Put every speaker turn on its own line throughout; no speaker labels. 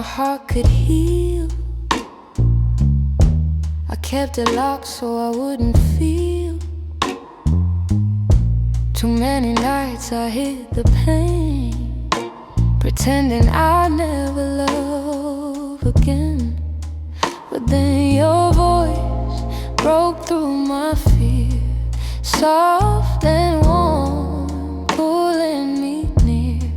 heart could heal. I kept it locked so I wouldn't feel. Too many nights I hid the pain, pretending I'd never love again. But then your voice broke through my fear, soft and warm, pulling me near.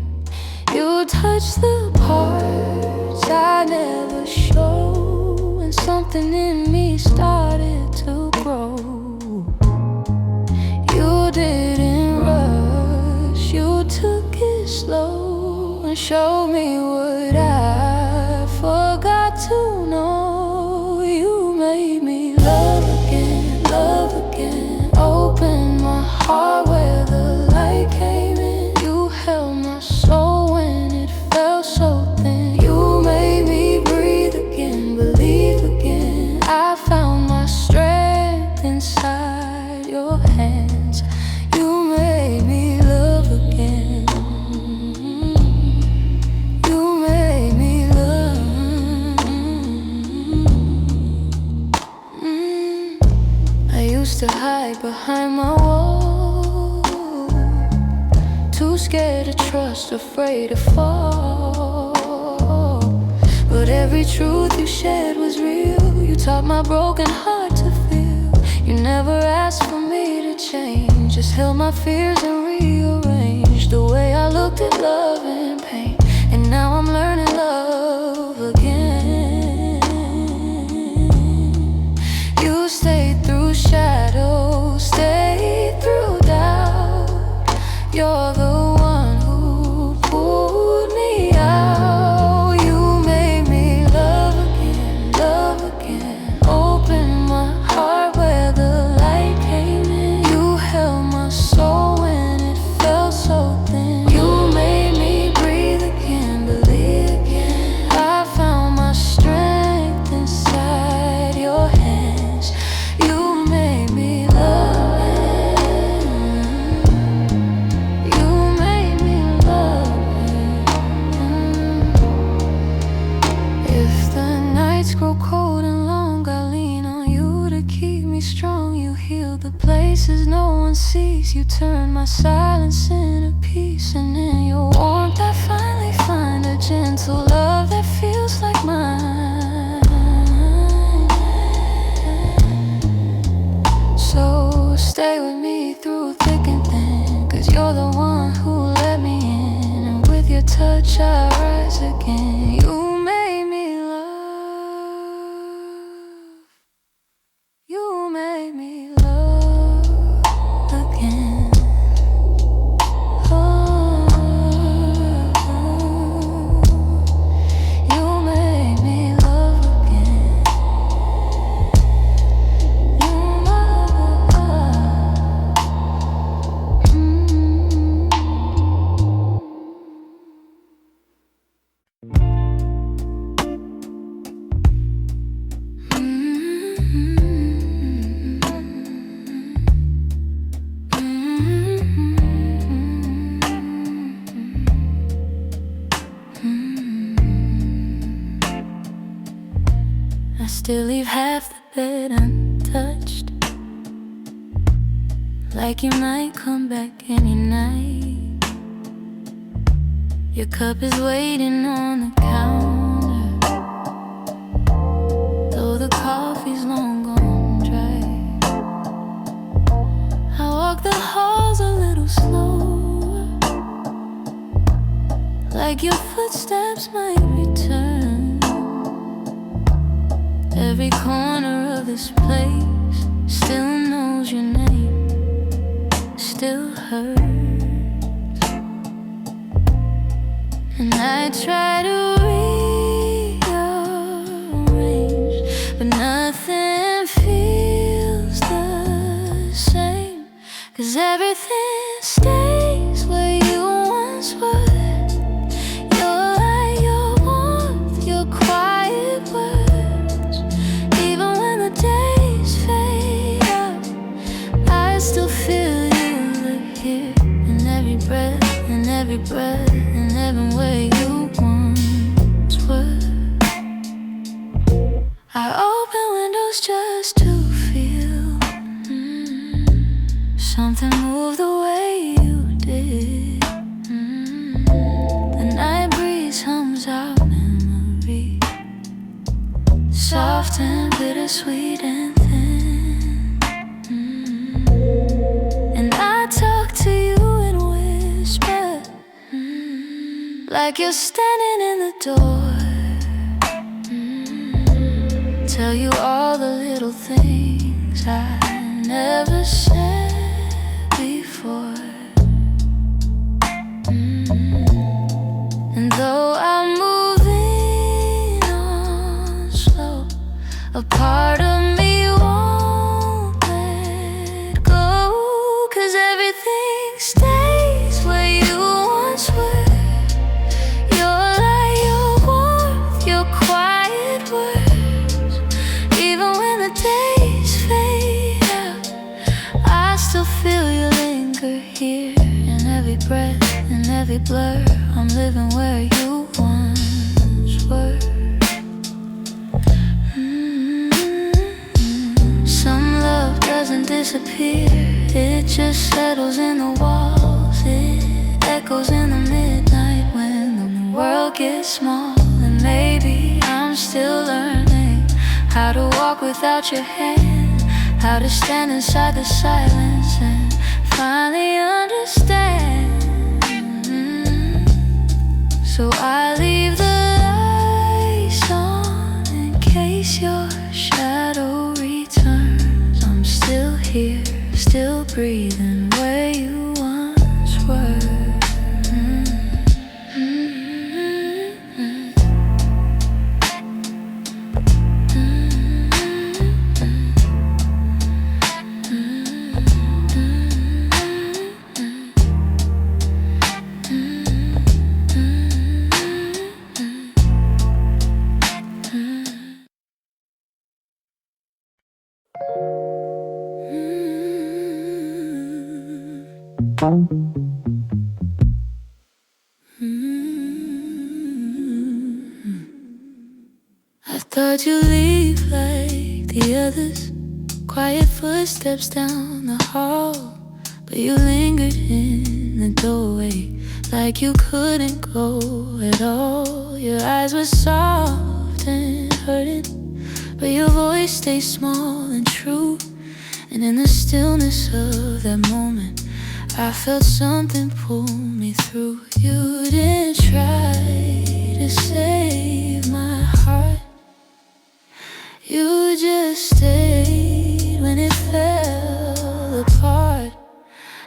You touched the parts I never showed, and something in me started to grow. You didn't rush, you took it slow and showed me what I forgot to know. You made me love again, open my heart where the light came in. You held my soul when it felt so thin. You made me breathe again, believe again. I found my strength inside your hands. You made me love again. You made me love. I used to hide behind my wall, too scared to trust, afraid to fall. But every truth you shared was real. You taught my broken heart to feel. You never asked for me to change, just held my fears and rearranged the way I looked at love and pain. And now I'm learning love again. You stayed through shadows, stayed through doubt. You're the one who pulled me out. You made me love again, open my heart where the light came in. You held my soul when it felt so thin. You made me breathe again, believe again. I found my strength inside your hands. You made me love. You made me love. If the nights grow cold and long, I lean on you to keep me strong. You heal the places no one sees. You turn my silence into peace. And in your warmth I finally find a gentle love that feels like mine. So stay with me through thick and thin, 'cause you're the one who let me in. And with your touch I rise again. You made me love. You made me love again. Oh, you made me love again. You love. I still leave half the bed untouched, like you might come back any night. Your cup is waiting on the counter, though the coffee's long gone dry. I walk the halls a little slower, like your footsteps might return. Every corner of this place still knows your name, still hurts. And I try to rearrange, but nothing feels the same. 'Cause everything stays where you once were. Your light, your warmth, your quiet words. Even when the days fade out, I still feel you look here. In every breath, in every breath, in every way you once were. I open windows just to feel something move the way you did. The night breeze hums our memory, soft and bittersweet and thin. And I talk to you in whisper, like you're standing in the door. Tell you all the little things I never said before. And though I'm moving on slow, a part of me won't let go. 'Cause everything stays where you once were. Your light, your warmth, your quiet words. Even when the days fade out, I still feel you linger here. In every breath, in every blur, I'm living where you once were. Some love doesn't disappear, it just settles in the walls. It echoes in the midnight when the world gets small. And maybe I'm still learning how to walk without your hand, how to stand inside the silence and finally understand. So I leave the lights on in case your shadow returns. I'm still here, still breathing where you once were. I thought you'd leave like the others, quiet footsteps down the hall, but you lingered in the doorway like you couldn't go at all. Your eyes were soft and hurting, but your voice stayed small and true. And in the stillness of that moment, I felt something pull me through. You didn't try to save my heart, you just stayed when it fell apart.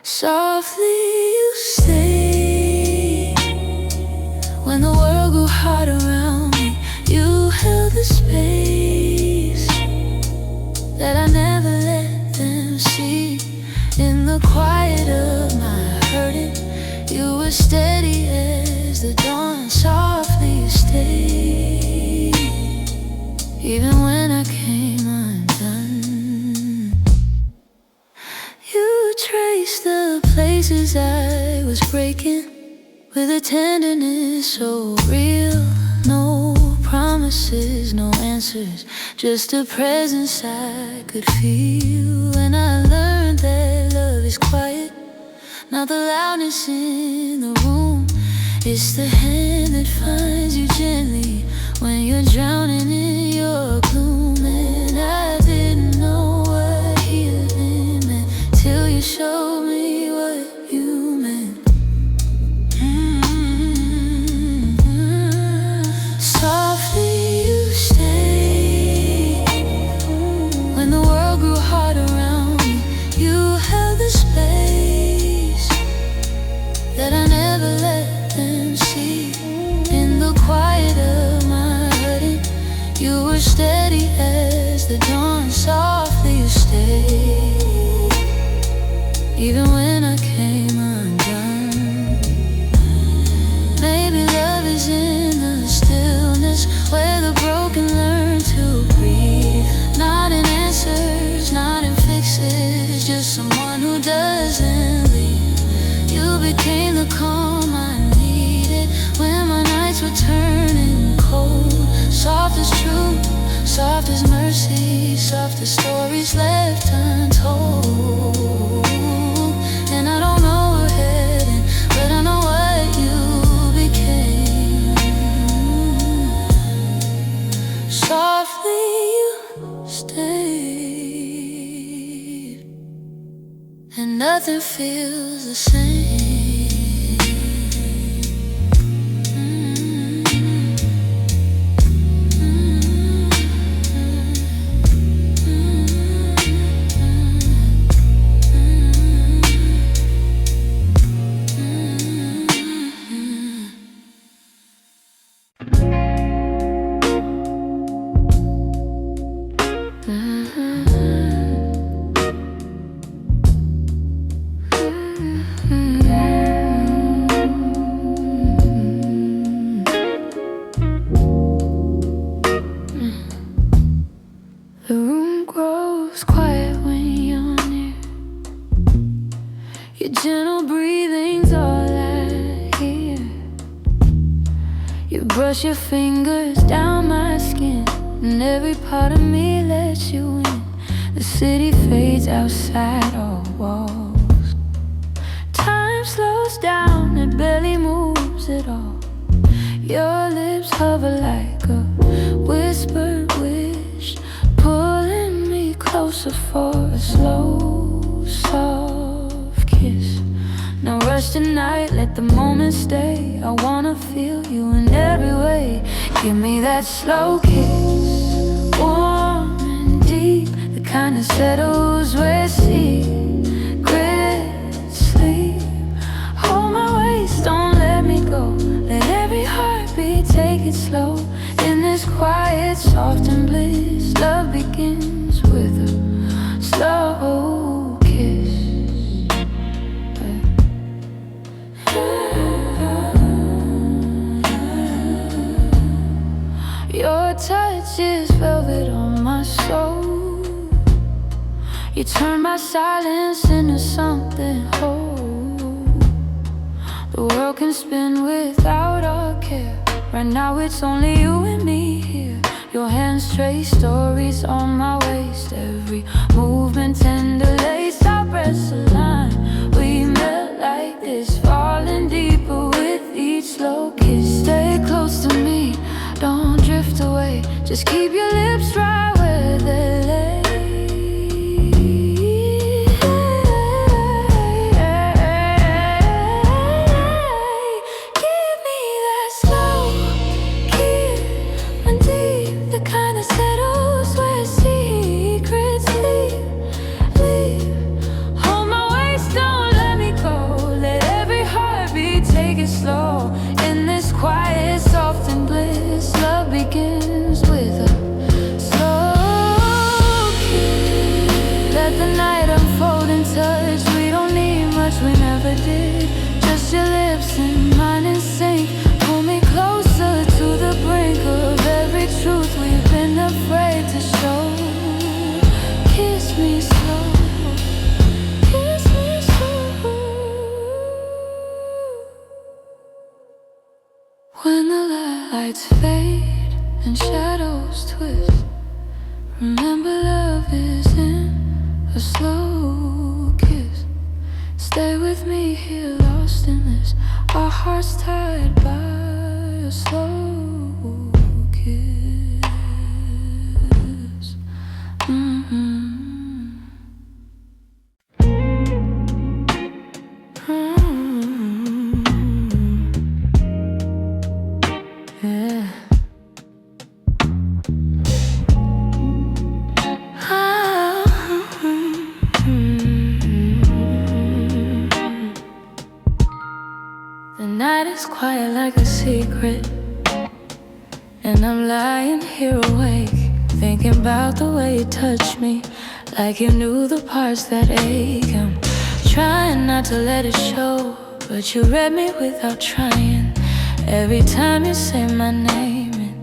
Softly you stayed when the world grew hard around me. You held the space that I never let them see. In the quiet of my hurting, you were steady as the dawn. Softly you stayed, even when I came undone. You traced the places I was breaking with a tenderness so real. No promises, no answers, just a presence I could feel. And I learned that love is quiet, not the loudness in the room. It's the hand that finds you gently when you're drowning in your gloom. And I didn't know what healing meant till you showed me what you meant. Softly you stayed when the world grew hard around me. You held the space that I never let them see. In the quiet of my hurting, you were steady as the dawn. Softly you stayed, even when I came undone. Maybe love is in the stillness where the broken learn to breathe. Not in answers, not in fixes, just someone who doesn't leave. You became the calm I needed when my nights were turning cold. Soft as truth, Soft as mercy, soft as stories left untold. And I don't know where we're heading, but I know what you became. Softly you stayed, and nothing feels the same. The room grows quiet when you're near. Your gentle breathing's all I hear. You brush your fingers down my skin, and every part of me lets you in. The city fades outside our walls. Time slows down, it barely moves at all. Your lips hover like a whispered wish, pulling me closer for a slow, soft kiss. No rush tonight, let the moment stay. I wanna feel you in every way. Give me that slow kiss, warm and deep, the kind that settles where secrets sleep. Hold my waist, don't let me go. Let every heartbeat take it slow. In this quiet, soft and bliss, love begins with a slow kiss. Your touch is velvet on my soul. You turn my silence into something whole. The world can spin without our care. Right now it's only you and me here. Your hands trace stories on my waist. Every movement tender lace, our breaths align. We melt like this, falling deeper with each slow kiss. Stay close to me, don't drift away. Just keep your lips dry where they lay. Give me that slow kiss, and deep, the kind that settles where secrets leave. Hold my waist, don't let me go. Let every heartbeat take it slow. In this quiet, soft and bliss, love begins with a slow kiss. Let the night unfold in touch. We don't need much, we never did. Just your lips and mine in sync. Pull me closer to the brink of every truth we've been afraid to show. Kiss me slow, kiss me slow. When the lights fade and shadows twist, remember love is in a slow kiss. Stay with me here, lost in this. Our hearts tied by a slow kiss. Yeah. The night is quiet like a secret, and I'm lying here awake, thinking about the way you touched me, like you knew the parts that ache. I'm trying not to let it show, but you read me without trying. Every time you say my name, it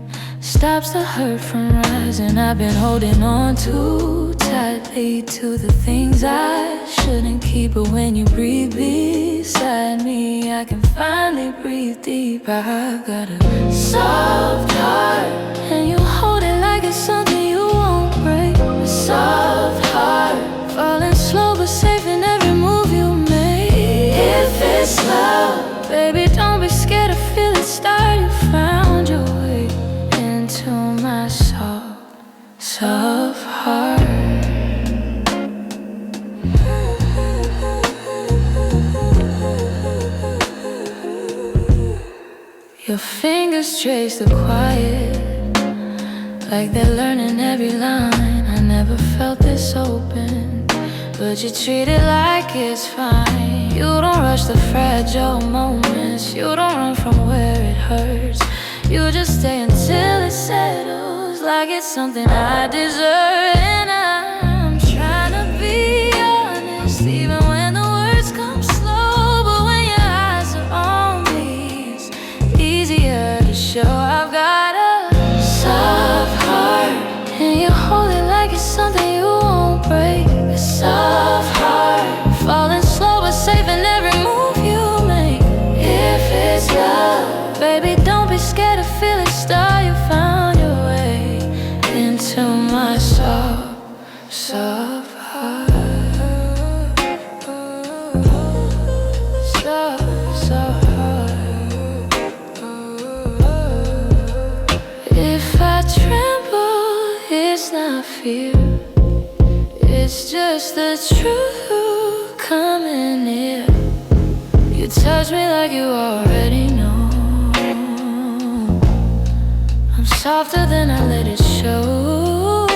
stops the hurt from rising. I've been holding on too tightly to the things I shouldn't keep, but when you breathe beside me, I can finally breathe deep. I've got a soft heart, and you hold it like it's something Your fingers trace the quiet, like they're learning every line. I never felt this open, but you treat it like it's fine. You don't rush the fragile moments, you don't run from where it hurts. You just stay until it settles, like it's something I deserve. And I'm trying to be honest, even when the words come slow. But when your eyes are on me, it's easier to show. I've got a soft heart, and you hold it like it's something you won't break. A soft heart, falling slow but saving every move you make. If it's love, baby, don't be scared to feel it. Star, you found your way into my soft, soft heart. Soft, soft heart. If I tremble, it's not fear, it's just the truth coming near. You touch me like you already know. I'm softer than I let it show.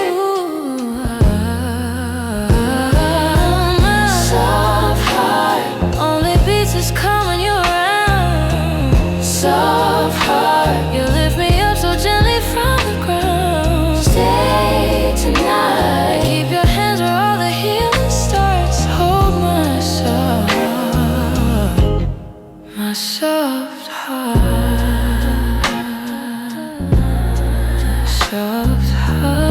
My soft heart only beats as calm when you're around. Soft heart, you lift me up so gently from the ground. Stay tonight, keep your hands where all the healing starts. Hold my soft heart. Soft heart,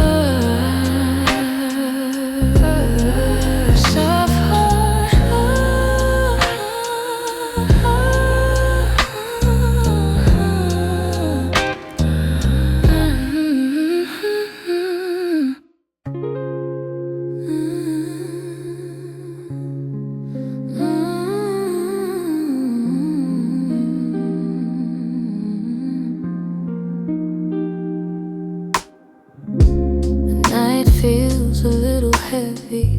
soft heart. Night feels a little heavy,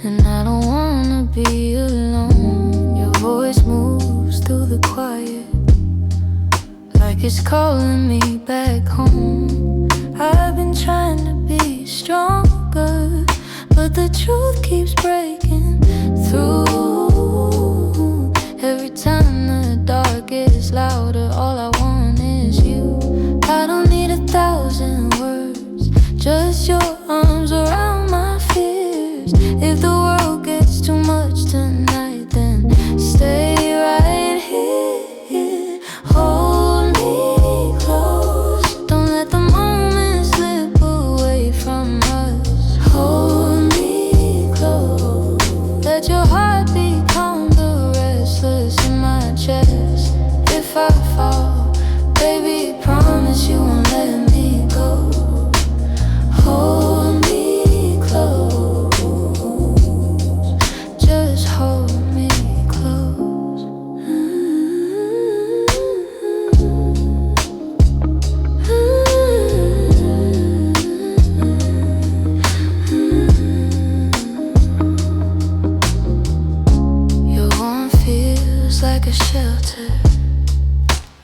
and I don't wanna be alone. Your voice moves through the quiet, like it's calling me back home. I've been trying to be stronger, but the truth keeps breaking through. Every time the dark gets louder, all I want is you. I don't need 1,000 words, just your arms around my fears. If the world gets too much tonight, then stay right here. Hold me close, don't let the moment slip away from us. Hold me close, let your heart become the restless in my chest. If I fall, baby, promise you won't let me go. Hold me close, just hold me close. Your warmth feels like a shelter,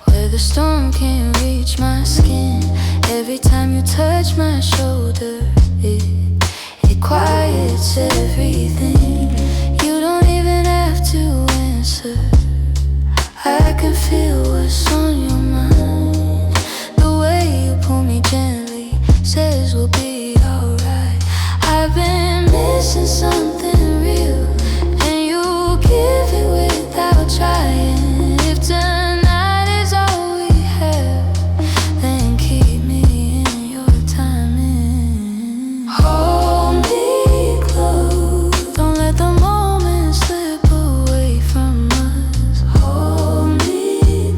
where the storm can't reach my skin. Every time you touch my shoulder, it quiets everything. You don't even have to answer, I can feel what's on your mind. The way you pull me gently says we'll be alright. I've been missing something real, and you give it without trying. If tonight is all we have, then keep me in your timing. Hold me close, don't let the moment slip away from us. Hold me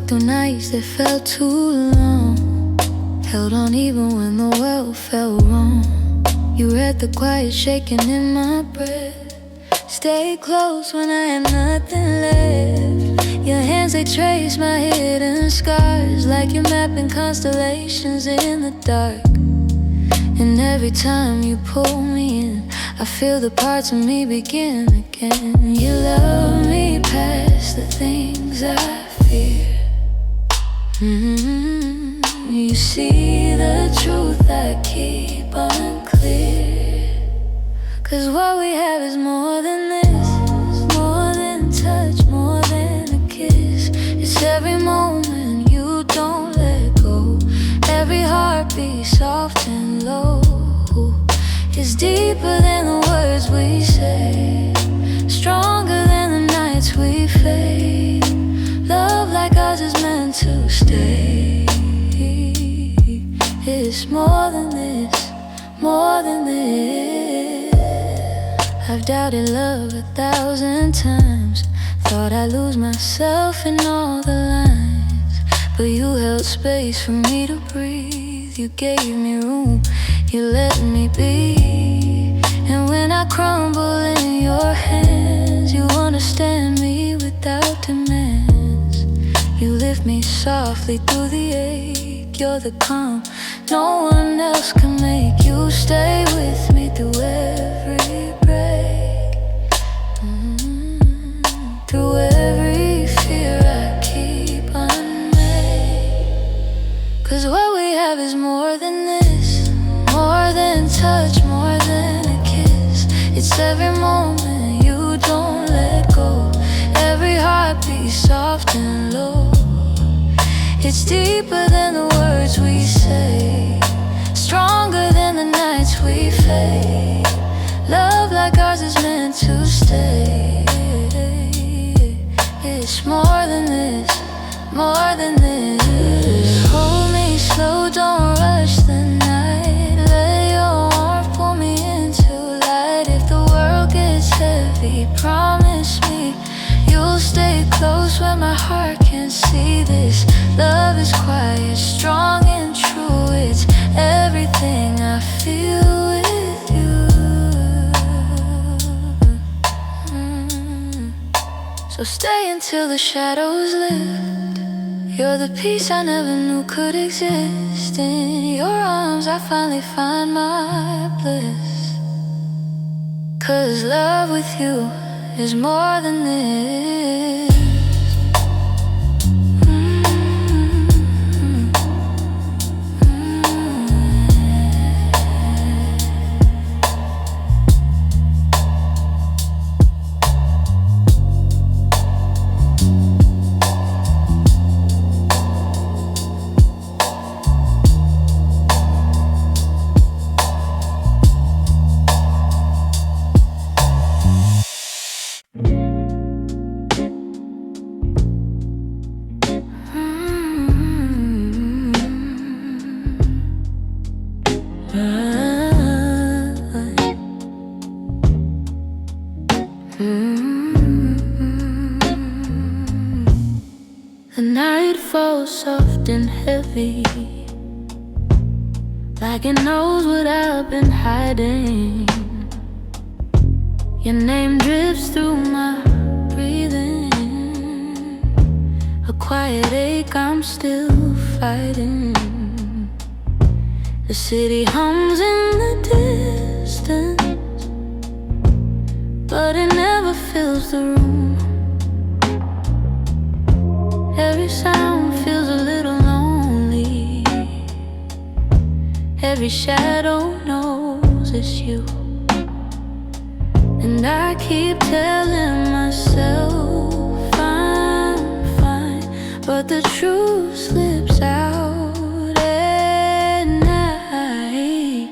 through nights that felt too long, held on even when the world felt wrong. You read the quiet shaking in my breath, stayed close when I had nothing left. Your hands, they trace my hidden scars, like you're mapping constellations in the dark. And every time you pull me in, I feel the parts of me begin again. You love me past the things I fear. You see the truth I keep unclear. 'Cause what we have is more than this, more than touch, more than a kiss. It's every moment you don't let go, every heartbeat soft and low. It's deeper than the words we say, stronger than the nights we fade. Love like ours is meant to stay. It's more than this, more than this. I've doubted love 1,000 times, thought I'd lose myself in all the lines. But you held space for me to breathe, you gave me room, you let me be. And when I crumble in your hands, you understand me without demands. You lift me softly through the ache, you're the calm no one else can make. You stay with me through every break, through every fear I keep unmade. 'Cause what we have is more than this, more than touch, more than a kiss. It's every moment you don't let go, every heartbeat soft and low. It's deeper than the words we say, stronger than the nights we fade. Love like ours is meant to stay. It's more than this, more than this. Hold me slow, don't rush the night. Let your warmth pull me into light. If the world gets heavy, promise me you'll stay close when my heart can't see this. Love is quiet, strong and true. It's everything I feel with you. So stay until the shadows lift. You're the peace I never knew could exist. In your arms I finally find my bliss. 'Cause love with you is more than this. The night falls soft and heavy, like it knows what I've been hiding. Your name drifts through my breathing, a quiet ache I'm still fighting. The city hums in the distance, but it never fills the room. Every sound feels a little lonely, every shadow knows it's you. And I keep telling myself I'm fine, but the truth slips out at night.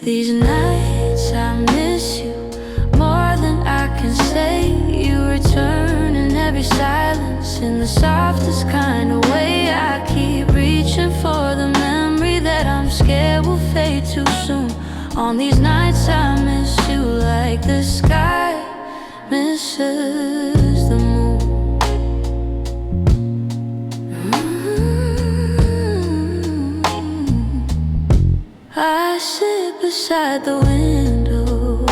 These nights I miss you more than I can say. You return in every silence, in the softest kind of way. I keep reaching for the memory that I'm scared will fade too soon. On these nights I miss you like the sky misses the moon. I sit beside the window,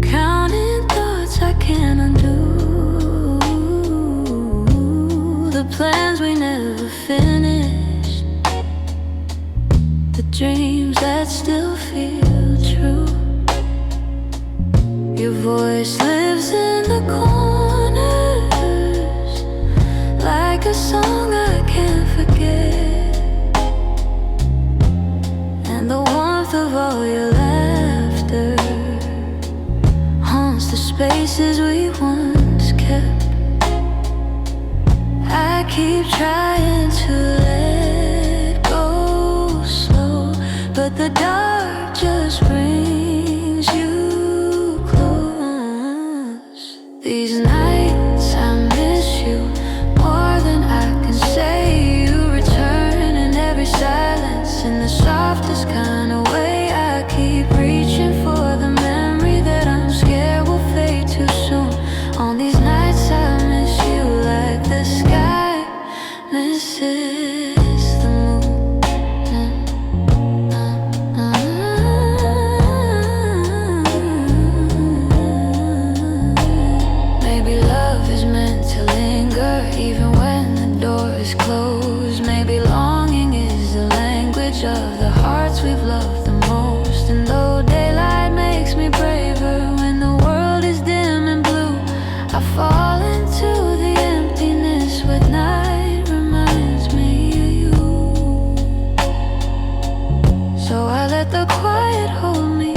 counting thoughts I can't undo, the plans we never finished, the dreams that still feel true. Your voice lives in the corners, like a song I can't forget. And the warmth of all your laughter haunts the spaces we once kept. I keep trying to let go slow, but the dark just brings you close. These nights I miss you more than I can say. You return in every silence, in the softest kind of way. I keep reaching for the memory that I'm scared will fade too soon. On these nights I miss you like the sky misses the moon. Maybe love is meant to linger even when the door is closed. Maybe longing is the language of the hearts we've loved the most. And though daylight makes me braver, when the world is dim and blue, I fall into the emptiness with night reminds me of you. So I let the quiet hold me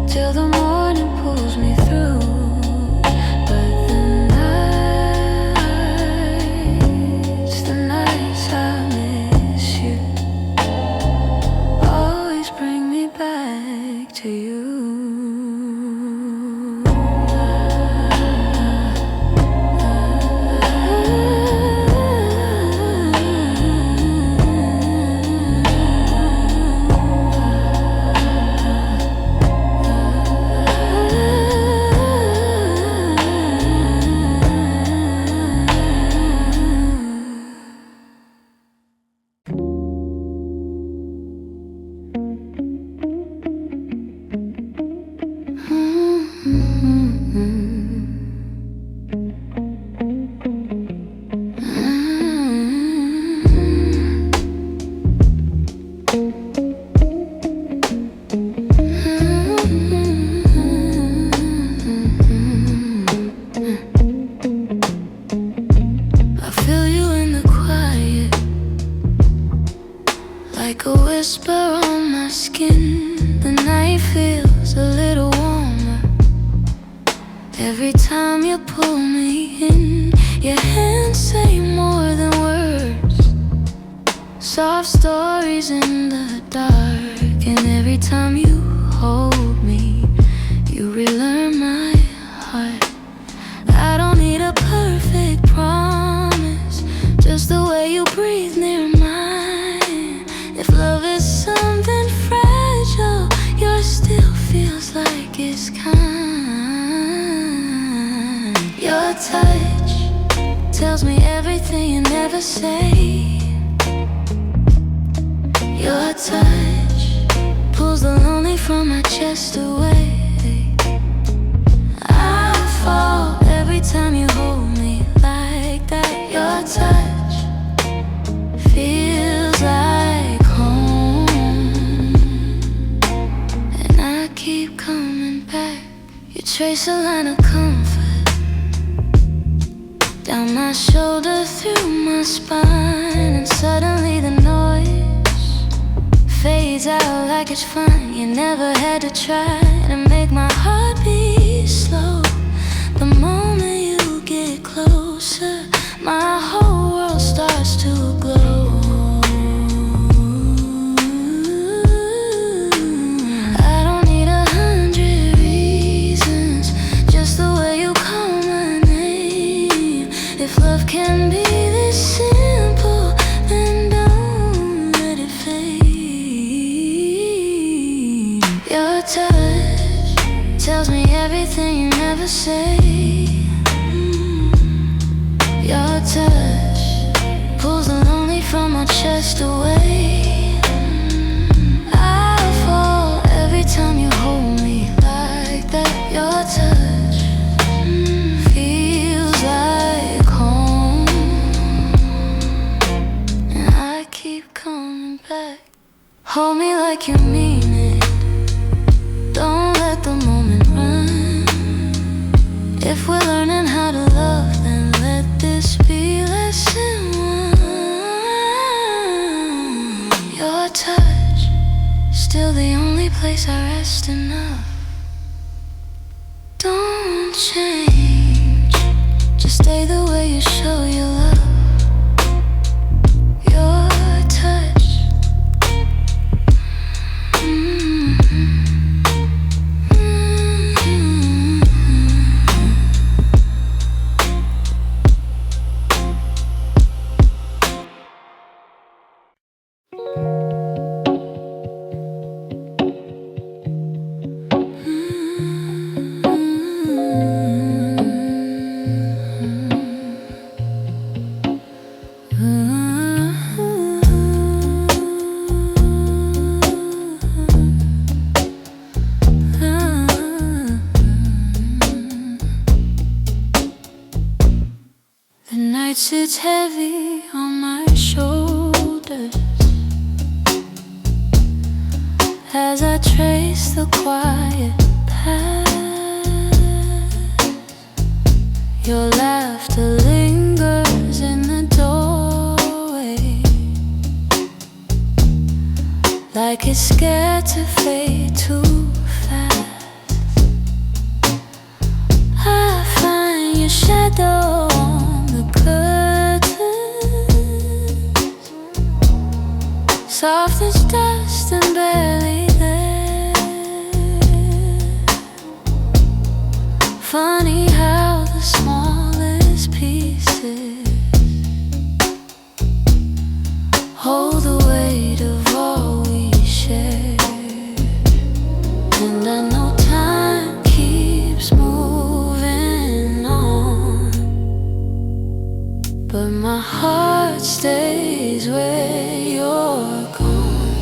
till the morning pulls me through. But the nights I miss you always bring me back to you. I feel you in the quiet, like a whisper on my skin. The night feels a little warmer every time you pull me in. Your hands say more than words, soft stories in the dark. And every time you hold me, you relearn my heart. I don't need a perfect promise, just the way you breathe near mine. If love is something fragile, yours still feels like it's kind. Your touch tells me everything you never say. Your touch pulls the lonely from my chest away. I fall every time you hold me like that. Your touch feels like home, and I keep coming back. You trace a line of comfort down my shoulder, through my spine, and suddenly the noise fades out like it's fun. You never had to try to make my heart beat slow. The moment you get closer, my whole world starts to glow. I don't need 100 reasons, just the way you call my name. If love can be this simple, then don't let it fade. Your touch tells me everything you never say. Your touch pulls the lonely from my chest away. me like you mean it. Don't let the moment run. If we're learning how to love, then let this be lesson one. Your touch, still the only place I rest enough. Don't change, just stay the way you show your love. Your touch, the night sits heavy on my shoulders as I trace the quiet path. Your laughter lingers in the doorway, like it's scared to fade too fast. I find your shadow on the curtains, soft as dust and barely there. Funny how the smallest pieces hold the weight of all we share. And I know time keeps moving on, but my heart stays where you're gone.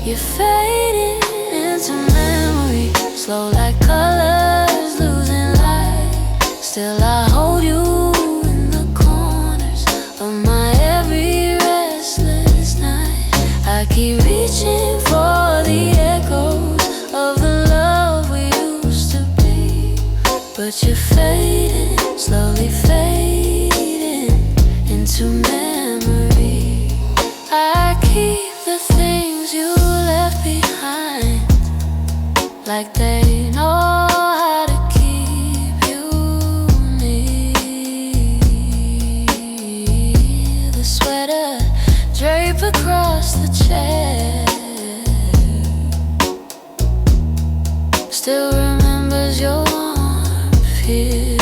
You're fading into memory, slow like colors losing light. Still I hold you in the corners of my every restless night. I keep reaching for the echoes of the love we used to be, but you're fading, slowly fading into memory. I keep the things you left behind, like they know how to keep you near. The sweater drape across the chair still remembers your warmth here.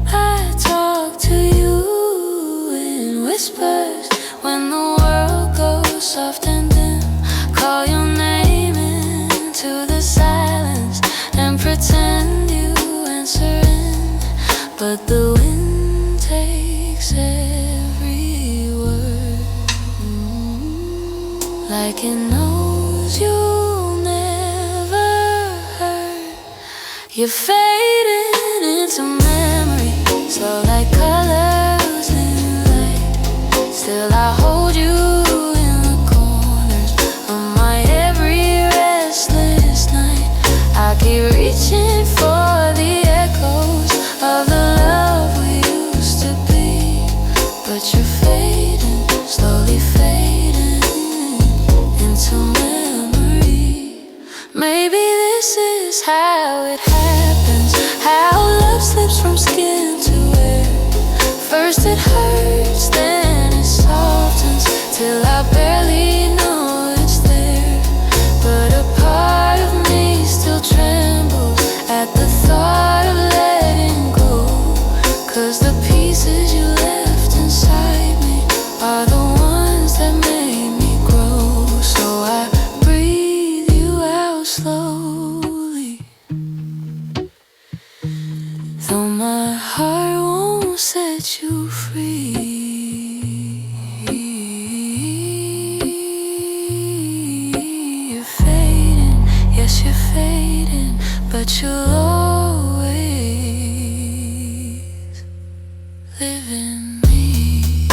I talk to you in whispers when the world goes soft and dim. Call your name into the silence and pretend you answer in, but the wind takes every word, like it knows you'll never hurt. You're fading into memory, slow like colors in light. Still I hold you in the corners of my every restless night. I keep reaching for the echoes of the love we used to be, but you're fading, slowly fading into memory. Maybe this is how it happens, how love slips from skin to air. First it hurts, then it softens, till I barely know it's there. But a part of me still trembles at the thought of letting go, 'cause the pieces you left inside me are the ones that made me grow. So I breathe you out slowly, though my heart won't set you free. You're fading, yes you're fading, but you'll always live in me.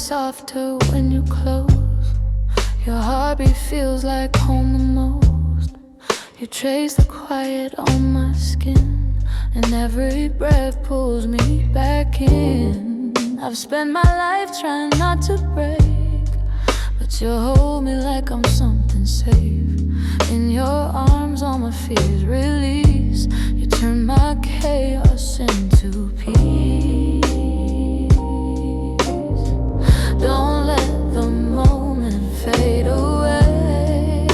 softer when you close. Your heartbeat feels like home the most. You trace the quiet on my skin, and every breath pulls me back in. I've spent my life trying not to break, but you hold me like I'm something safe. In your arms all my fears release. You turn my chaos into peace. Don't let the moment fade away.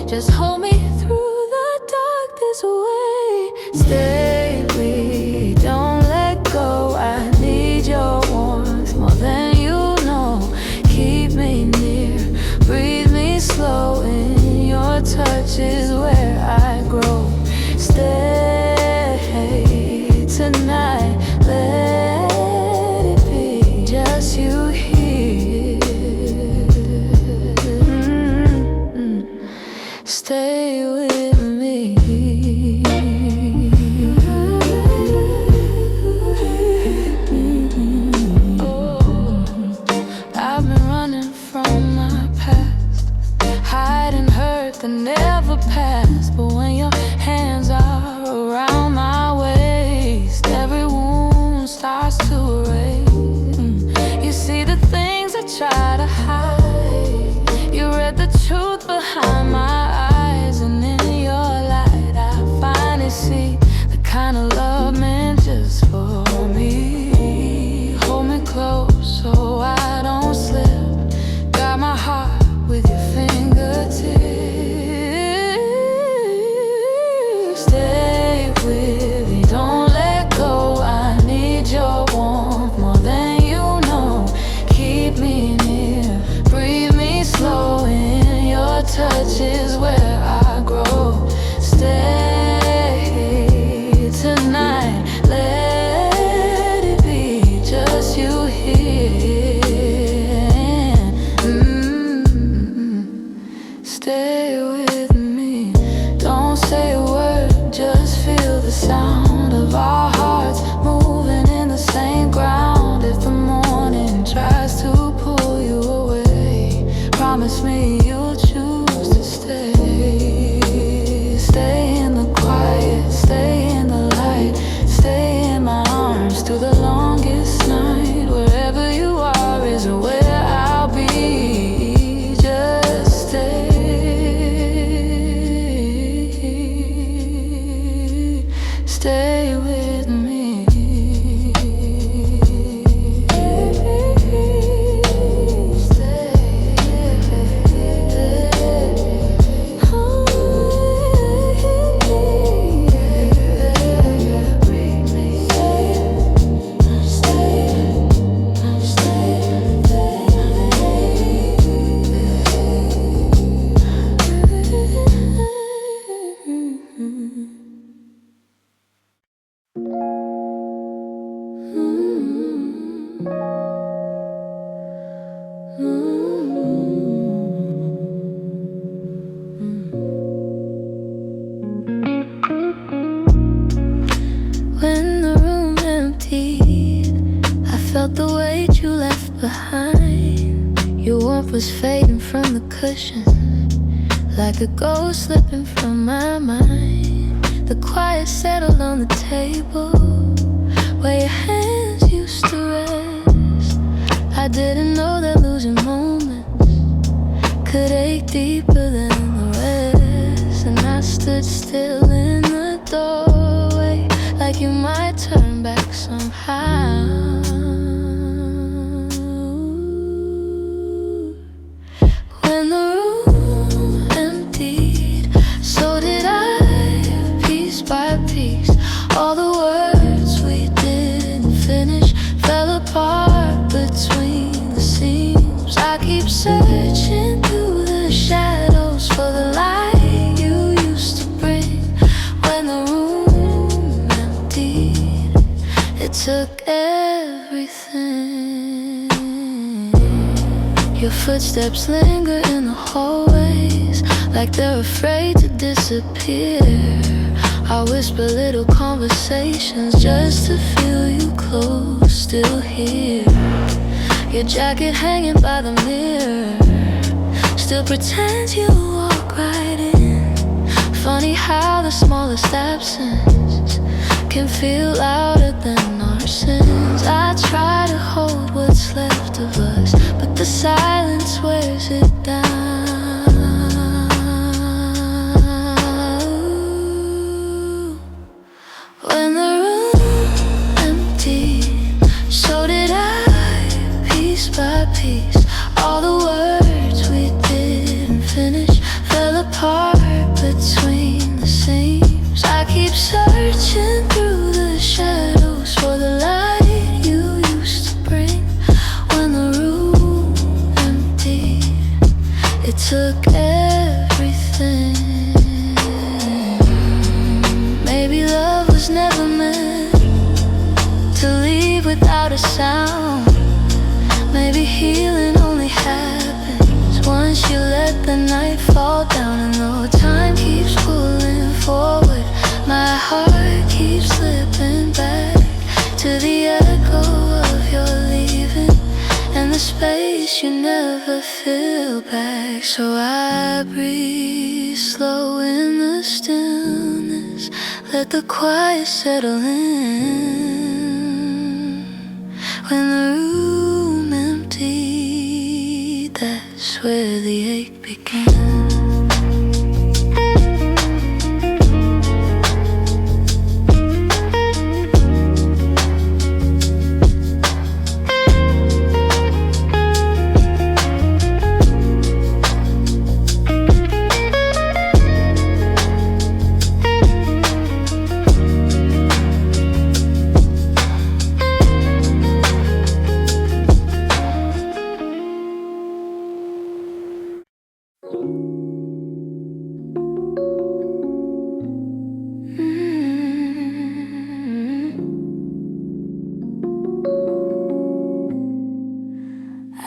Just hold me through the darkest way. Stay with me, don't let go. I need your warmth more than you know. Keep me near, breathe me slow. In your touch is where I grow. Stay tonight, let it be just you here. Stay with me. I've been running from my past, hiding hurt that never passed. But when your hands are around my waist, every wound starts to erase. You see the things I try to hide. You read the truth behind my eyes, and in your light I finally see the kind of love meant just for me. Hold me close so I don't slip. Guide my heart with your fingertips. Stay with me, don't let go. I need your warmth more than you know. Keep me near, breathe me slow. In your touch is where I grow. Stay tonight, let it be just you here. Stay with me, don't say a word, just feel the sound of our hearts moving in the same ground. If the morning tries to pull you away, promise me you'll choose to stay. Stay in the quiet, stay in the light, stay in my arms through the longest night. Wherever you are is where I'll be. Just stay. Stay with me. When the room emptied, I felt the weight you left behind. Your warmth was fading from the cushion, like a ghost slipping from my mind. The quiet settled on the table, where your hands used to rest. I didn't know that losing moments could ache deeper than the rest. And I stood still in the doorway, like you might turn back somehow. When the room emptied, so did I, piece by piece. All the words we didn't finish fell apart between the seams. I keep searching through the shadows for the light you used to bring. When the room emptied, it took everything. Your footsteps linger in the hallways, like they're afraid to disappear. I whisper little conversations just to feel you close. still here. Your jacket hanging by the mirror still pretends you walk right in. Funny how the smallest absence can feel louder than our sins. I try to hold what's left of us, but the silence wears it down. When the room emptied, so did I, piece by piece. All the words we didn't finish fell apart between the seams. I keep searching through the shadows for the light you used to bring. When the room emptied, it took everything. Maybe love was never meant to leave without a sound. Maybe healing only happens once you let the night fall down. And though time keeps pulling forward, my heart keeps slipping back to the echo of your leaving and the space you never fill back. So I breathe slow in the stillness, let the quiet settle in. When the room emptied, that's where the ache began.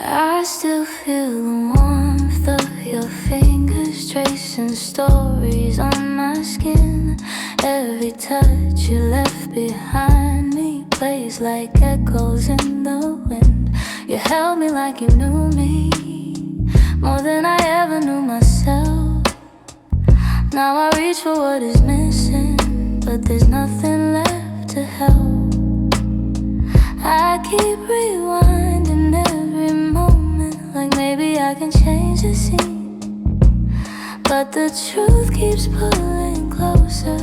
I still feel the warmth of your fingers tracing stories on my skin. Every touch you left behind me plays like echoes in the wind. You held me like you knew me more than I ever knew myself. Now I reach for what is missing, but there's nothing left to help. I keep rewinding every moment, like maybe I can change the scene. But the truth keeps pulling closer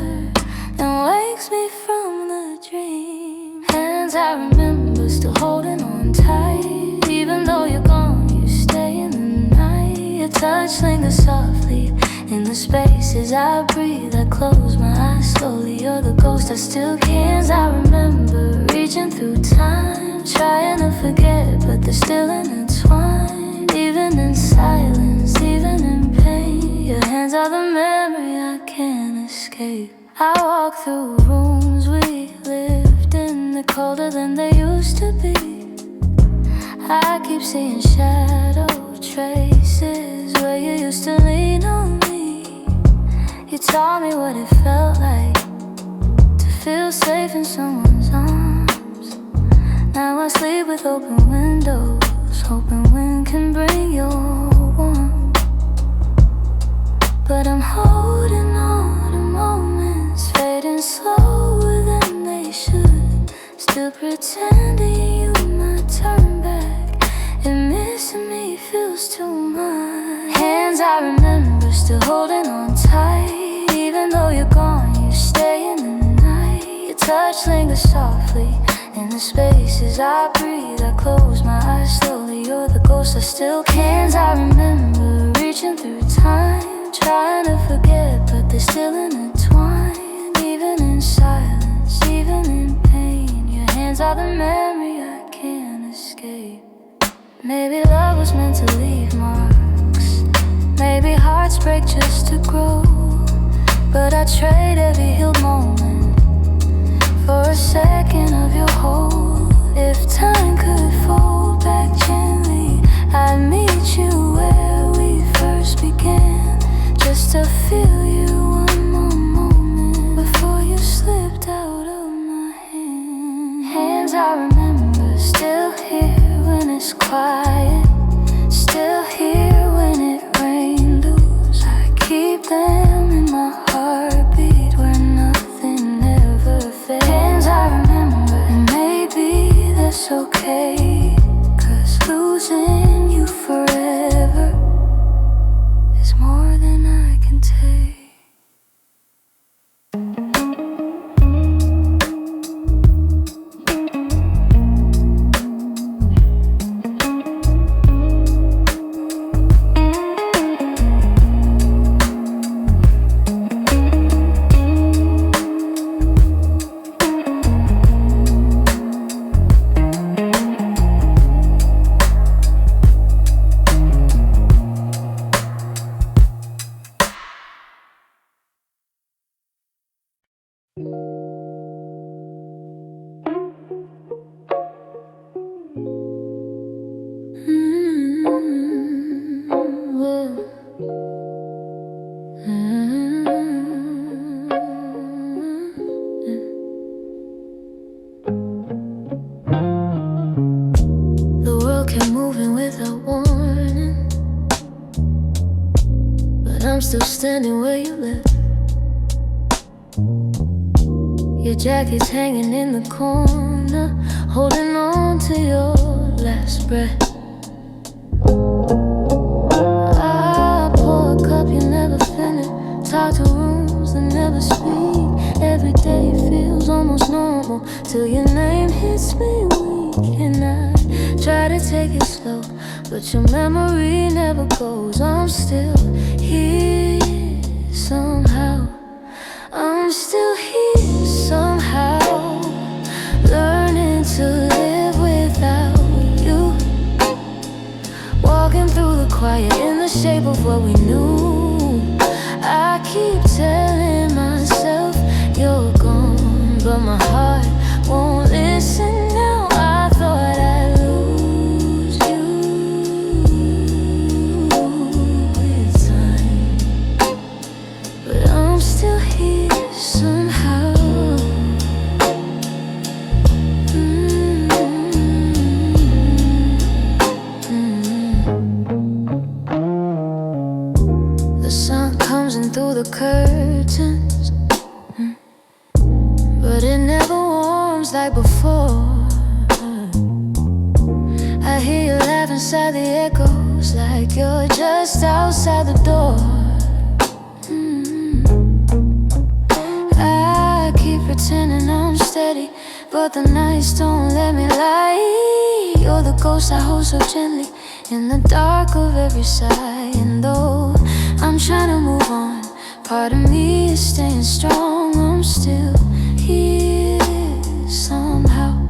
and wakes me from the dream. Hands I remember still holding on tight. Even though you're gone, you stay in the night. Your touch lingers softly in the spaces I breathe. I close my eyes slowly. You're the ghost I still can't. I remember reaching through time, trying to forget, but they're still intertwined. Even in silence, even in pain, your hands are the memory I can't escape. I walk through rooms we lived in, they're colder than they used to be. I keep seeing shadow traces where you used to lean on me. You taught me what it felt like to feel safe in someone's arms. Now I sleep with open windows, hoping wind can bring your warmth. But I'm holding on to moments fading slower than they should. Still pretending you might turn back, and missing me feels too much. Hands I remember still holding on tight. Even though you're gone, you stay in the night. Your touch lingers softly in the spaces I breathe. I close my eyes slowly. You're the ghost I still can't. I remember reaching through time, trying to forget, but they're still intertwined. Even in silence, even in pain, your hands are the memory I can't escape. Maybe love was meant to leave marks. Maybe hearts break just to grow. But I trade every healed moment for a second of your hold. If time could fold back gently, I'd meet you where we first began, just to feel you one more moment before you slipped out of my hand. Hands I remember moving without warning, but I'm still standing where you left. Your jacket's hanging in the corner, holding on to your last breath. I pour a cup you never finish, talk to rooms that never speak. Every day feels almost normal till your name hits me weak. And I try to take it slow, but your memory never goes. I'm still here somehow. I'm still here somehow, learning to live without you. Walking through the quiet in the shape of what we knew. I keep telling myself you're gone, but my heart won't listen now. I thought I'd lose you with time, but I'm still here somehow. The sun comes in through the curtains, but it never warms like before. I hear you laugh inside the echoes, like you're just outside the door. I keep pretending I'm steady, but the nights don't let me lie. You're the ghost I hold so gently in the dark of every sigh. And though I'm trying to move on, part of me is staying strong. I'm still here somehow.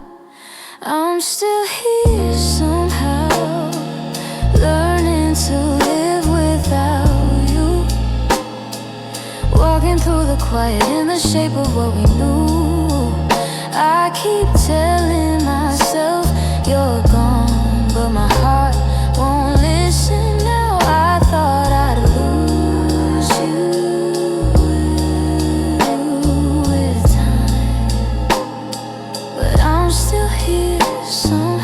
I'm still here somehow, learning to live without you. Walking through the quiet in the shape of what we knew. I keep telling myself you're gone, but my heart won't listen now. I thought I'd lose you with time, but I'm still here somehow.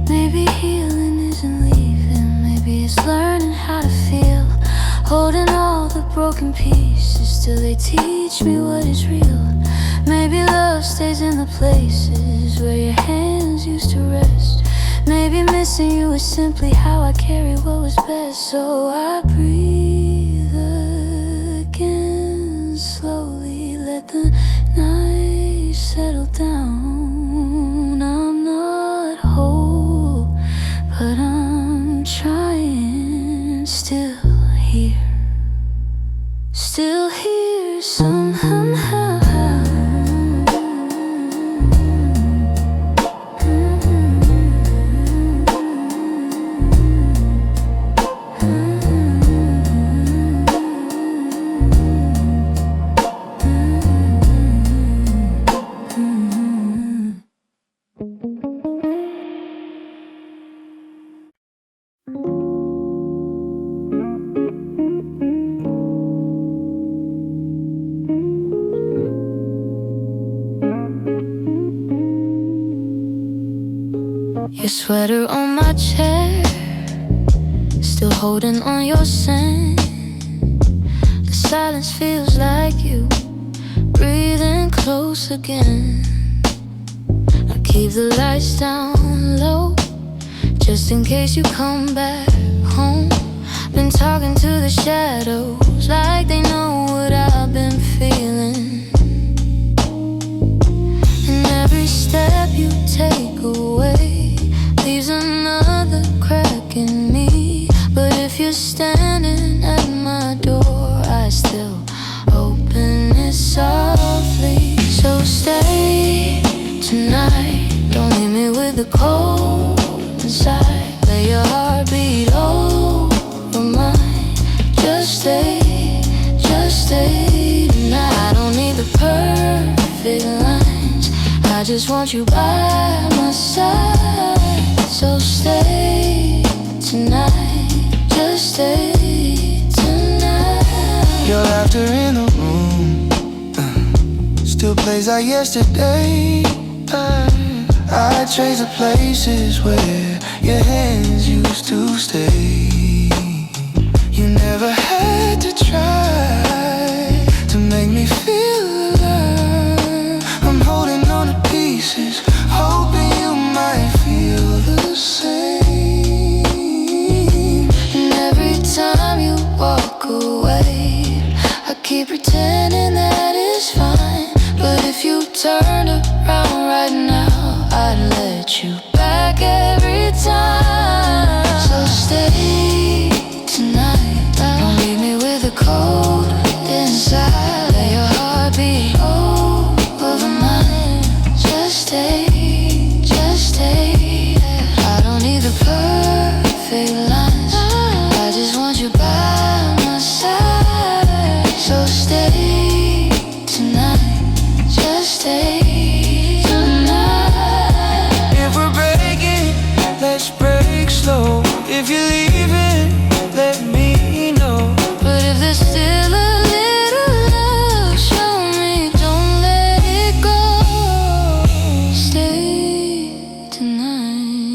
Maybe healing isn't leaving, maybe it's learning how to feel. Holding all the broken pieces till they teach me what is real. Maybe love stays in the places where your hands used to rest. Maybe missing you is simply how I carry what was best. So I breathe again slowly, let the night settle down. I'm not whole, but I'm trying. Still here somehow. Your sweater on my chair, still holding on your scent. The silence feels like you breathing close again. I keep the lights down low, just in case you come back home. Been talking to the shadows like they know what I've been feeling. And every step you take away leaves another crack in me. But if you're standing at my door, I still open it softly. So stay tonight, don't leave me with the cold inside. Let your heart beat over mine. Just stay tonight. I don't need the perfect lines, I just want you by my side. So stay tonight, just stay tonight. your laughter in the room still plays like yesterday. I trace the places where your hands used to stay. You never had to try to make me feel alive. I'm holding on to pieces, hoping you might feel the same. And every time you walk away, I keep pretending that it's fine. But if you turned around right now, I'd let you back every time. So stay tonight, don't leave me with a cold inside. Let your heart beat over mine. Just stay, just stay. I don't need the perfect lines, I just want you by my side. So stay tonight, just stay tonight. If we're breaking, let's break slow. If you're leaving, let me know. But if there's still a little love, show me, don't let it go. Stay tonight,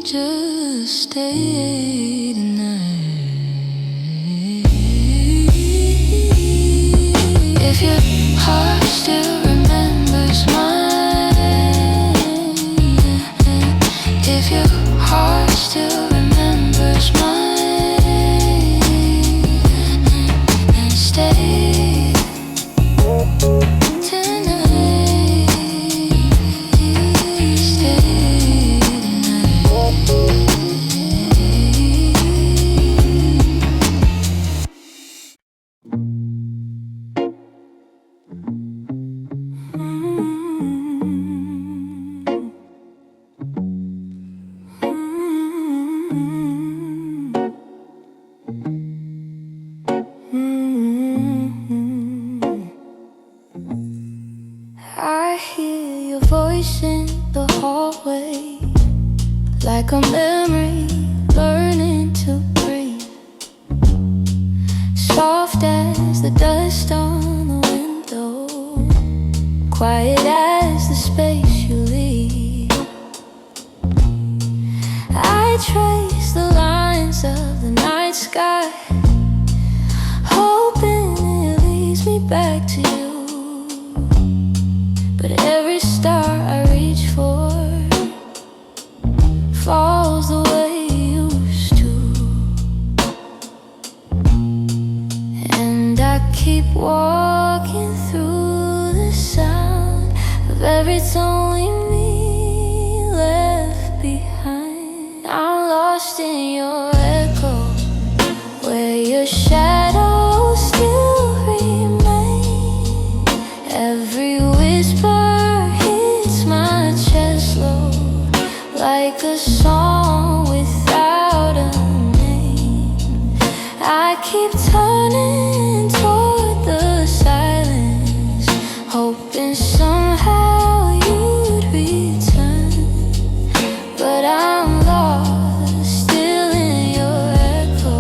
just stay tonight. If your heart still remembers mine, if your heart still remembers mine, then stay tonight, stay tonight. I hear your voice in the hallway, like a memory learning to breathe, soft as the dust on the window, quiet as the space you leave. I trace the lines of the night sky, hoping it leads me back to you. But every star I reach for falls the way it used to. And I keep walking through the sound of everything only me left behind. I'm lost in your echo, where your shadow still remains. Every whisper hits my chest low, like a song without a name. I keep turning toward the silence, hoping somehow you'd return. But I'm lost, still in your echo,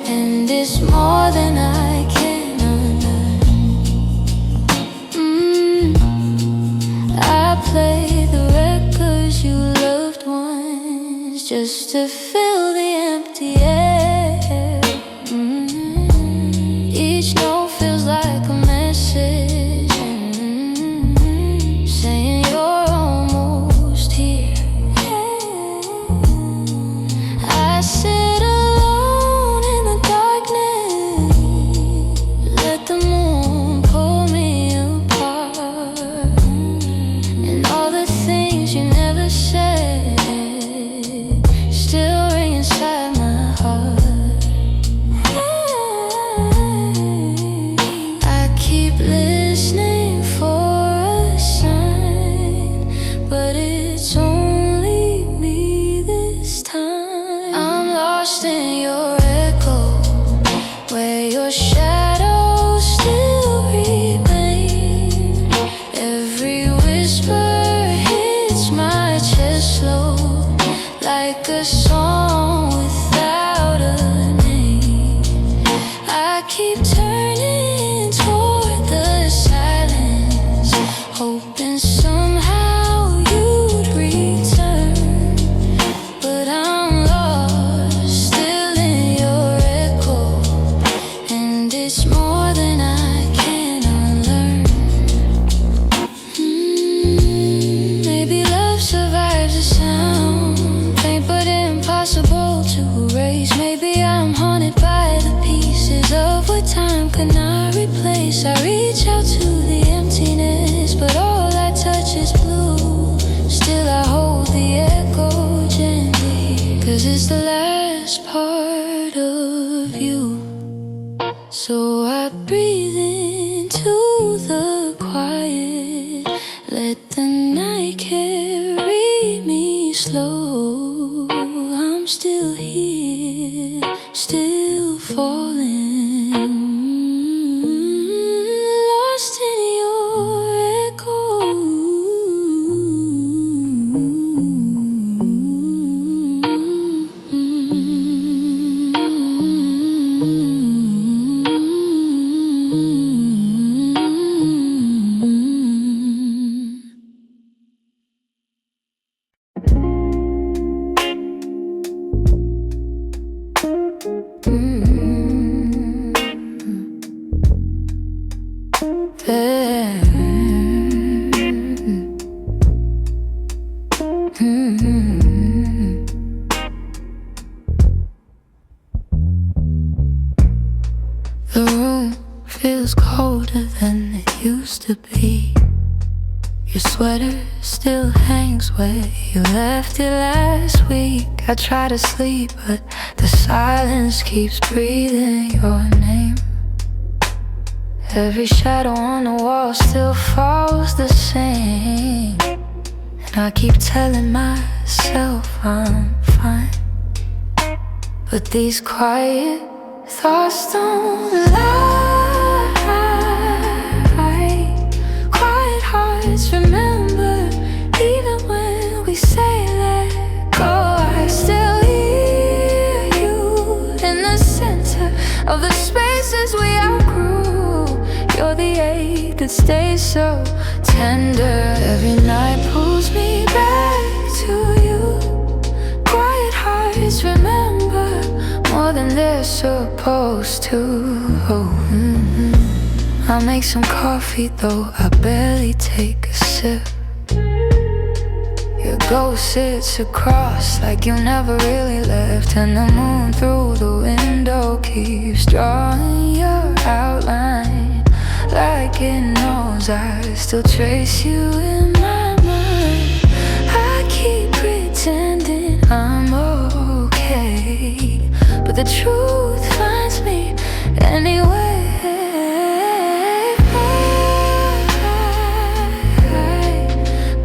and it's more than I can unlearn. I play the records you loved once, just to fill the empty air. Each note feels like a message, saying you're almost here. I sit alone in the darkness, let the moon pull me apart, and all the things you never said still ring memories. Maybe I'm haunted by the pieces of what time could not replace. I reach out to the emptiness, but all I touch is blue. Still I hold the echo gently, 'cause it's the last part of you. So I breathe into the quiet, let the night carry me slow. I'm still here, still falling, lost in your echo. The room feels colder than it used to be. Your sweater still hangs where you left it last week. I try to sleep, but the silence keeps breathing your name. Every shadow on the wall still falls the same, and I keep telling myself I'm fine. But these quiet thoughts don't lie. Quiet hearts remember, even when we say let go. I still hear you in the center of the spaces we outgrew. You're the ache that stays so tender. Every night pulls me back to you. Quiet hearts remember more than they're supposed to. I'll make some coffee, though I barely take a sip. Your ghost sits across like you never really left, and the moon through the window keeps drawing your outline like it knows I still trace you in my mind. I keep pretending I'm okay, but the truth finds me anyway.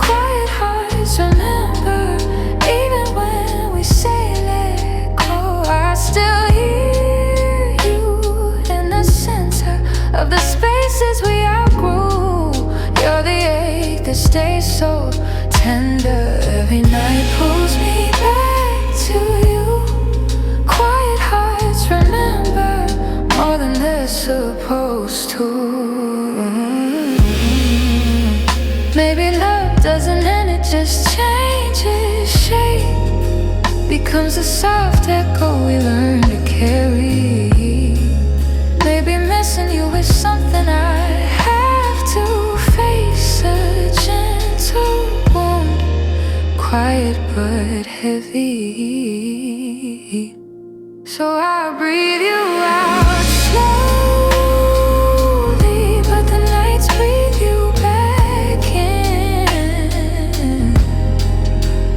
Quiet hearts remember, even when we say let go. I still hear you in the center of the spaces we outgrew. You're the ache that stays so tender. Every night pulls me back to you. Quiet hearts remember more than they're supposed to. Maybe love doesn't end, it just changes shape, becomes a soft echo we learn to carry. Maybe missing you is something I have to face, a gentle wound, quiet but heavy. So I breathe you out slowly, but the nights breathe you back in.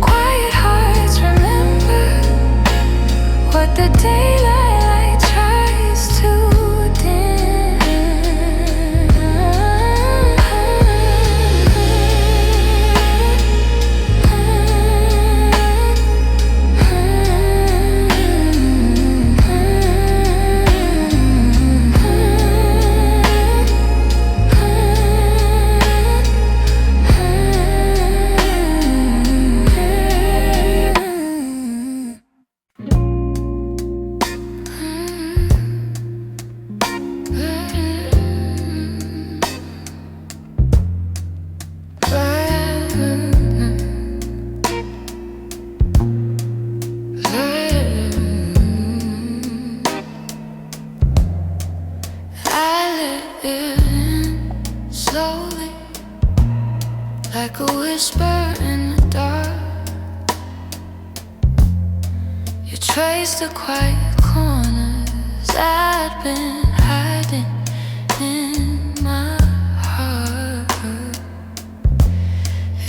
Quiet hearts remember what the daylight tries to dim. like a whisper in the dark. You try trace the quiet corners I'd been hiding in my heart.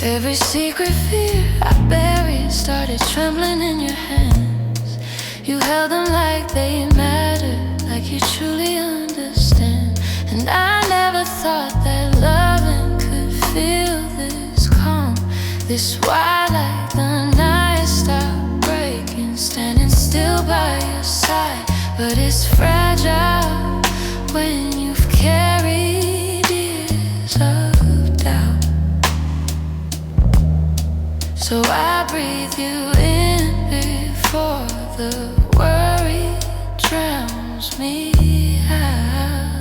Every secret fear I buried started trembling in your hands. You held them like they mattered, like you truly understand. And I never thought that loving could feel this calm, this wild like the night stopped breaking, standing still by your side. But it's fragile when you've carried years of doubt. So I breathe you in before the worry drowns me out.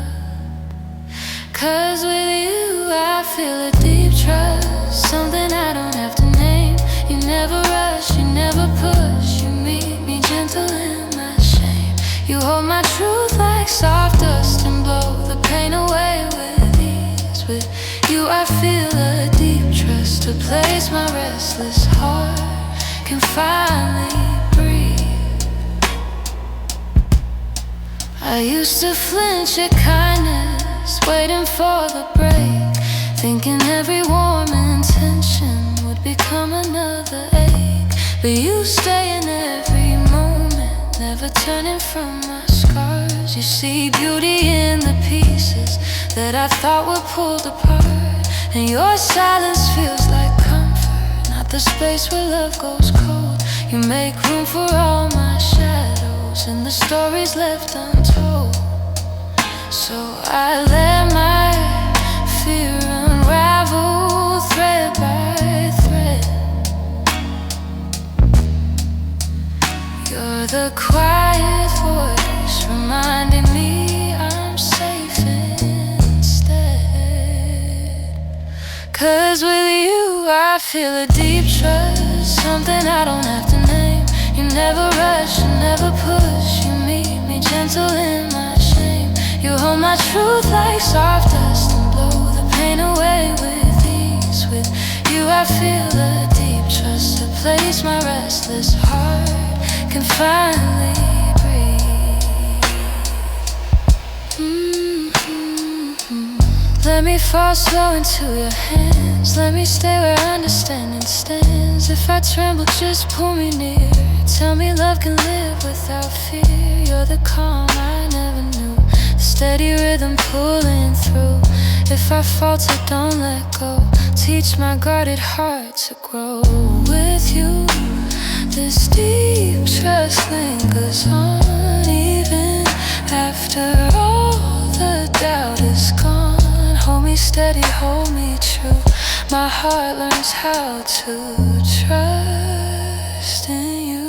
'Cause with you I feel a deep trust, something I don't have to name. You never rush, you never push, you meet me gentle in my shame. You hold my truth like soft dust and blow the pain away with ease. With you I feel a deep trust, a place my restless heart can finally breathe. I used to flinch at kindness, waiting for the break, thinking every warm intention would become another ache. But you stay in every moment, never turning from my scars. You see beauty in the pieces that I thought were pulled apart. And your silence feels like comfort, not the space where love goes cold. You make room for all my shadows and the stories left untold. So I let my fear unravel thread by thread. You're the quiet voice reminding me I'm safe instead. 'Cause with you I feel a deep trust, something I don't have to name. You never rush, you never push, you meet me gentle in my shame. You hold my truth like soft dust and blow the pain away with ease. With you I feel a deep trust, a place my restless heart can finally breathe. Let me fall slow into your hands, let me stay where understanding stands. If I tremble, just pull me near. Tell me love can live without fear. You're the calm I never knew, the steady rhythm pulling through. If I falter, don't let go. Teach my guarded heart to grow. With you, this deep trust lingers on, even after all the doubt is gone. Hold me steady, hold me true. My heart learns how to trust in you.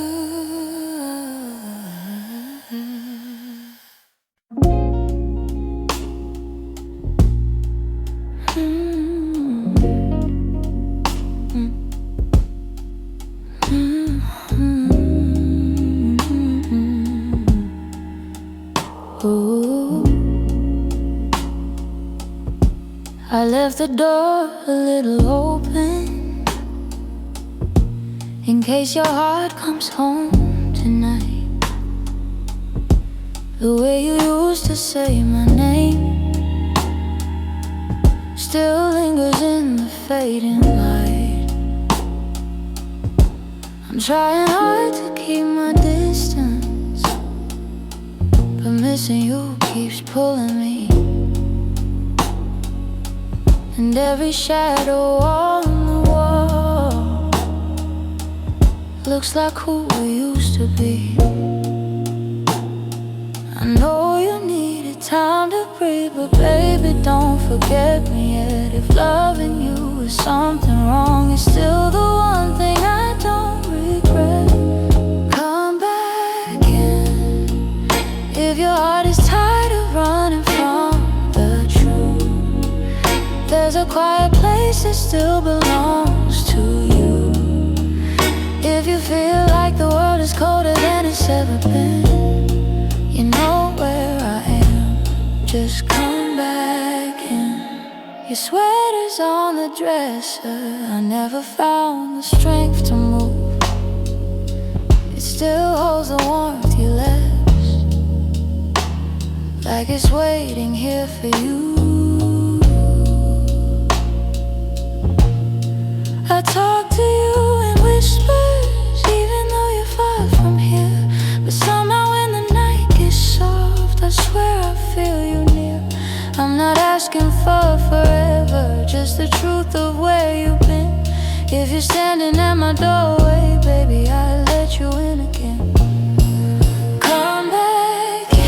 Ooh. I left the door a little open in case your heart comes home tonight. The way you used to say my name still lingers in the fading light. I'm trying hard to keep my distance, but missing you keeps pulling me. And every shadow on the wall looks like who we used to be. I know you needed time to breathe, but baby, don't forget me yet. If loving you is something wrong, it's still the one thing I don't regret. Come back in if your heart is tired of running from the truth. There's a quiet place that still belongs to you. If you feel like the world is colder than it's ever been, you know where I am, just come back in. Your sweater's on the dresser, I never found the strength to move. It's still holds the warmth you left, like it's waiting here for you. I talk to you in whispers, even though you're far from here. But somehow when the night gets soft, I swear I feel you near. I'm not asking for forever, just the truth of where you've been. If you're standing at my doorway, baby, I let you in again. Come back in.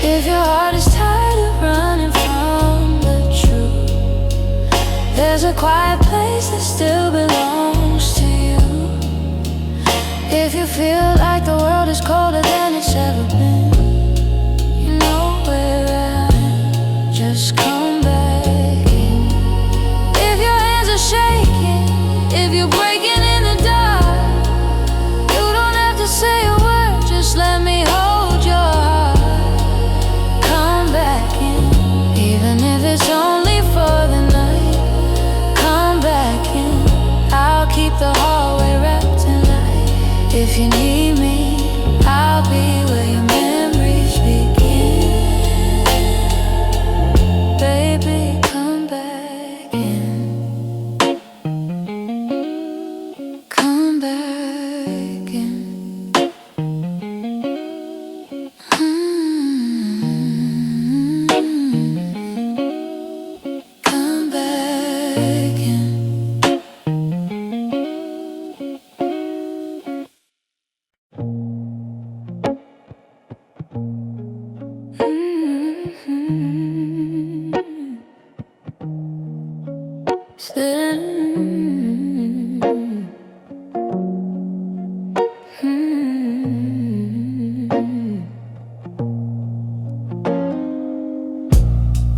If your heart is tired of running from the truth, there's a quiet place that still belongs to you. If you feel like the world is colder than it's ever been, you know where I am. Just come back in. If your hands are shaking, if you're breaking in the dark, you don't have to say a word, just let me hold your heart. Come back in, even if it's only for the night. Come back in, I'll keep the hallway wrapped in light. If you need me, I'll be where your memories begin. Baby, come back in. Come back in. Come back in.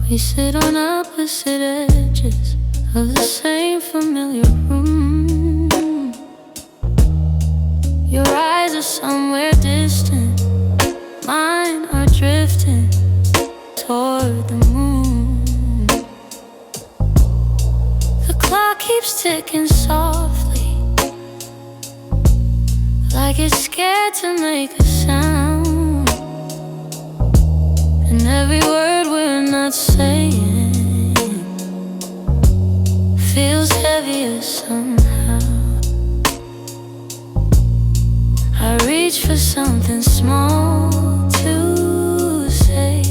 We sit on opposite edges of the same familiar room. Your eyes are somewhere distant, mine are drifting toward the moon. The clock keeps ticking softly, like it's scared to make a sound. And every word we're not saying feels heavier somehow. I reach for something small to say,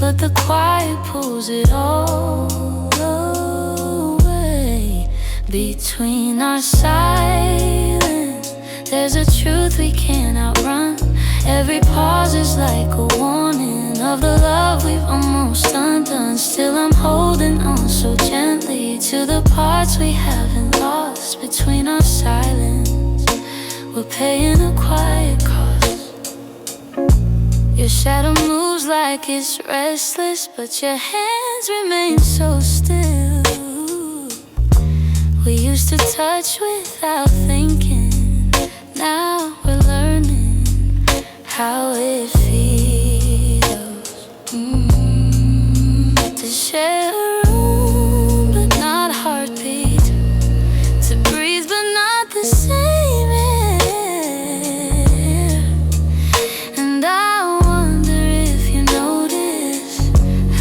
but the quiet pulls it all away. Between our silence, there's a truth we can't outrun. Every pause is like a warning of the love we've almost undone. Still I'm holding on so gently to the parts we haven't lost. Between our silence, we're paying a quiet cost. Your shadow moves like it's restless, but your hands remain so still. We used to touch without thinking, now we're learning how it feels to share a room but not heartbeat, to breathe but not the same air. And I wonder if you notice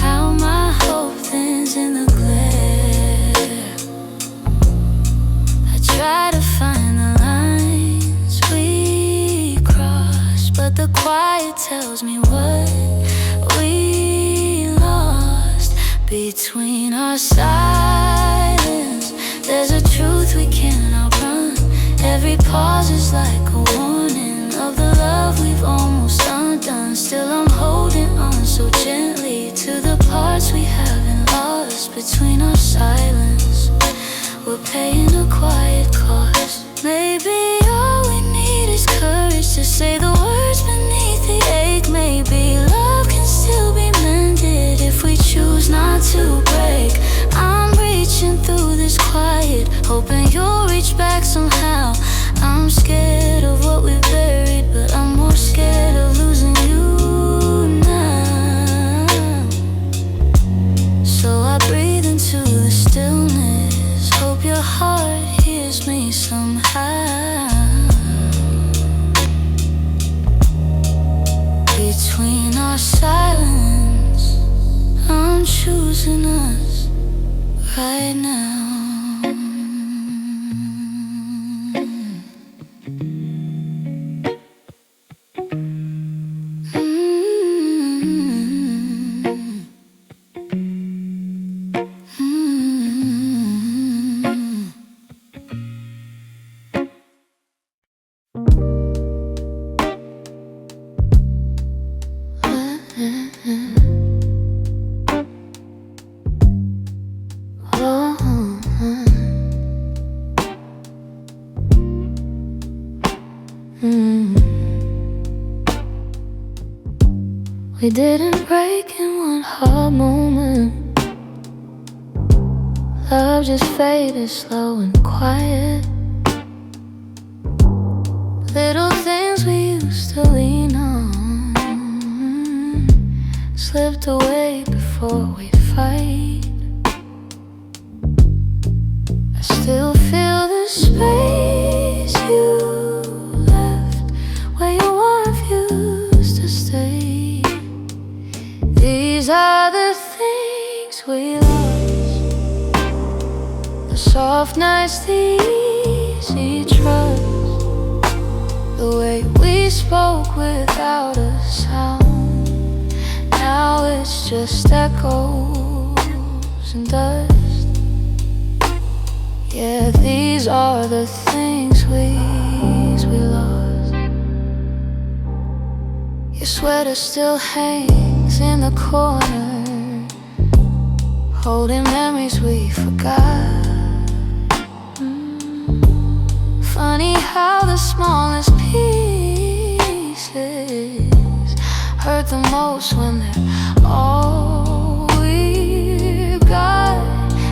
how my hope thins in the glare. I try to find the lines we crossed, but the quiet tells me what we lost. Between our silence, there's a truth we can't outrun. Every pause is like a warning of the love we've almost undone. Still I'm holding on so gently to the parts we haven't lost. Between our silence, we're paying a quiet cost. Maybe all we need is courage to say the words beneath the ache. Maybe love can still be mended if we choose not to break. I'm reaching through this quiet, hoping you'll reach back somehow. I'm scared of what we buried, but I'm more scared of losing you now. So I breathe into the stillness, hope your heart hears between our silence. I'm choosing us right now. We didn't break in one hard moment. Love just faded slow and quiet. Little things we used to lean on slipped away before we fight. I still feel the space you left where your warmth used to stay. These are the things we lost, the soft nights, the easy trust, the way we spoke without a sound. Now it's just echoes and dust. Yeah, these are the things we lost. Your sweater still hangs in the corner, holding memories we forgot. Funny how the smallest pieces hurt the most when they're all we've got.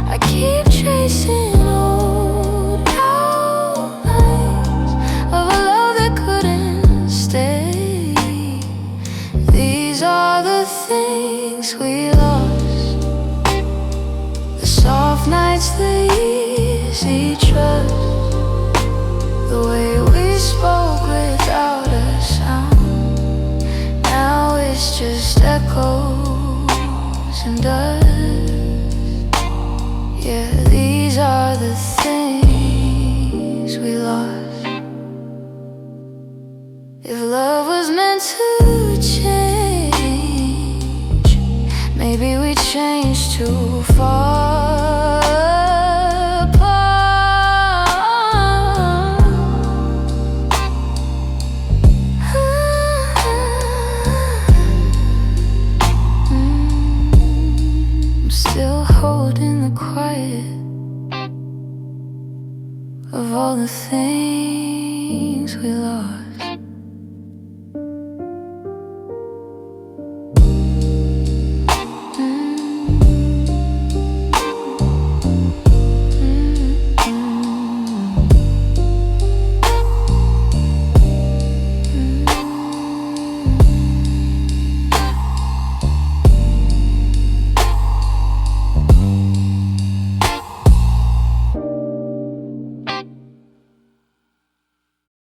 I keep chasing old outlines of a love that couldn't stay. These are the things we lost, the soft nights, the easy trust, the way we spoke without a sound. Now it's just echoes and dust. Yeah, these are the things we lost. If love was meant to change, maybe we changed too far.